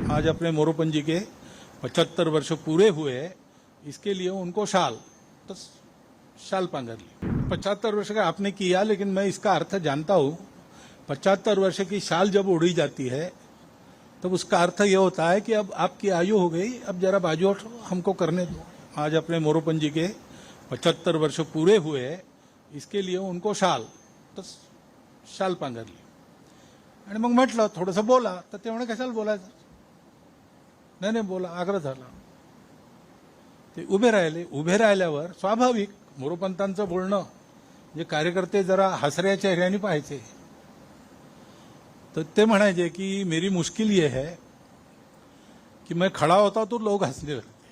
आज अपने मोरोपंत जी के 75 वर्ष पूरे हुए, इसके लिए उनको शाल, तो शाल पांगर ली। 75 वर्ष का आपने किया, लेकिन मैं इसका अर्थ जानता हूं। 75 वर्ष की शाल जब उड़ी जाती है तब उसका अर्थ यह होता है कि अब आपकी आयु हो गई, अब जरा बाजू हमको करने दो। आज अपने मोरोपंत जी के 75 वर्ष पूरे हुए, इसके लिए उनको शाल, तो शाल पांघरली। आणि मग म्हटलं थोडंसं बोला, तर ते म्हणे कशाला बोलायचं, नाही बोला, आग्रह झाला. ते उभे राहिले. उभे राहिल्यावर स्वाभाविक मोरोपंतांचं बोलणं जे कार्यकर्ते जरा हसऱ्या चेहऱ्याने पाहायचे, तो ते म्हणायचे कि मेरी मुश्किल ये है कि मैं खड़ा होता तो लोग हंसने लगते,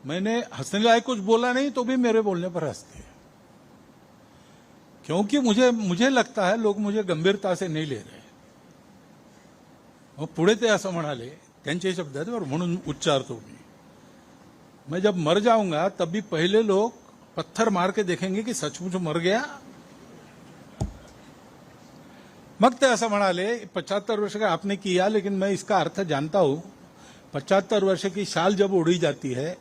मैंने हंसने लायक कुछ बोला नहीं तो भी मेरे बोलने पर हंसते, क्योंकि मुझे लगता है लोग मुझे गंभीरता से नहीं ले रहे. मग पुढे ते असं म्हणाले, त्यांचे शब्द आहेत बरं, म्हणून उच्चारतो मी, मैं जब मर जाऊंगा तब भी पहले लोग पत्थर मार के देखेंगे कि सचमुच मर गया. मग ते असं म्हणाले, 75 वर्ष का आपने किया, लेकिन मैं इसका अर्थ जानता हूं. 75 वर्ष की शाल जब उड़ी जाती है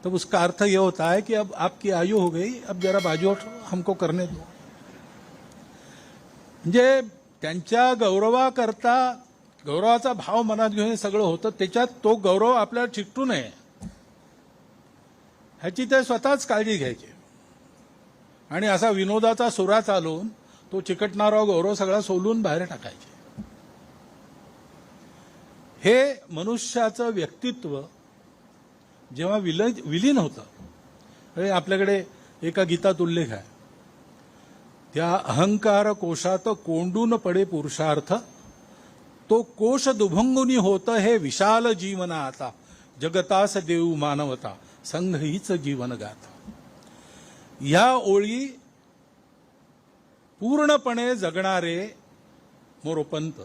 तब उसका अर्थ यह होता है कि अब आपकी आयु हो गई, अब जरा बाजू हमको करने दो. म्हणजे त्यांच्या गौरवाकरता, गौरवाचा भाव मनात घेऊन हे सगळं होतं. त्याच्यात तो गौरव आपल्याला चिकटू नये ह्याची ते स्वतःच काळजी घ्यायचे, आणि असा विनोदाचा सुरा चालून तो चिकटणारा गौरव सगळा सोलून बाहेर टाकायचे. हे मनुष्याचं व्यक्तित्व जेव्हा विलीन होतं, आपल्याकडे एका गीतात उल्लेख आहे, त्या अहंकार कोशात कोंडून पडे पुरुषार्थ, तो कोश दुभंगुनी होत हे विशाल जीवन आता, जगतास देऊ मानवता, संघ हीच जीवन गाथा. या ओळी पूर्णपणे जगणारे मोरोपंत,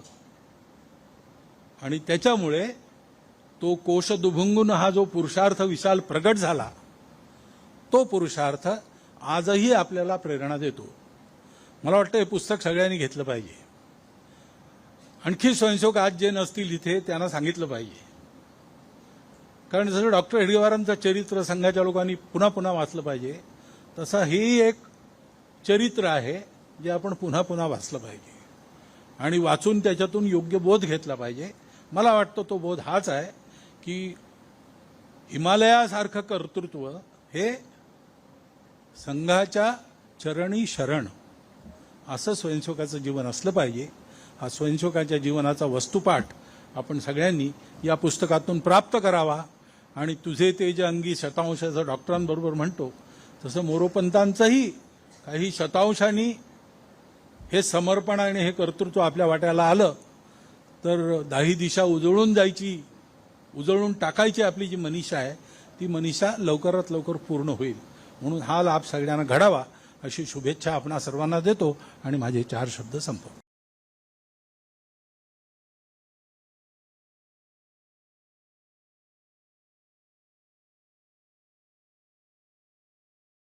आणि त्याच्यामुळे तो कोश दुभंगून हा जो पुरुषार्थ विशाल प्रगट झाला, तो पुरुषार्थ आजही आपल्याला प्रेरणा देतो. मला वाटतं हे पुस्तक सगळ्यांनी घेतलं पाहिजे. आणखी स्वयंसेवक आज जे नसतील इथे त्यांना सांगितलं पाहिजे, कारण जसं डॉक्टर हेडगेवारांचं चरित्र संघाच्या लोकांनी पुन्हा पुन्हा वाचलं पाहिजे, तसं हे एक चरित्र आहे जे आपण पुन्हा पुन्हा वाचलं पाहिजे, आणि वाचून त्याच्यातून योग्य बोध घेतला पाहिजे. मला वाटतं तो बोध हाच आहे की हिमालयासारखं कर्तृत्व हे संघाच्या चरणी शरण, असं स्वयंसेवकाचं जीवन असलं पाहिजे. हा स्वयंसेवकाच्या जीवनाचा वस्तुपाठ आपण सगळ्यांनी या पुस्तकातून प्राप्त करावा. आणि तुझे तेज अंगी शतांशाचं डॉक्टरांबरोबर म्हणतो तसं मोरोपंतांचंही काही शतांशांनी हे समर्पण आणि हे कर्तृत्व आपल्या वाट्याला आलं तर दाही दिशा उजळून टाकायची आपली जी मनीषा आहे, ती मनीषा लवकरात लवकर पूर्ण होईल. म्हणून हा लाभ सगळ्यांना घडावा अशी शुभेच्छा आपणा सर्वांना देतो आणि माझे 4 शब्द संपवतो.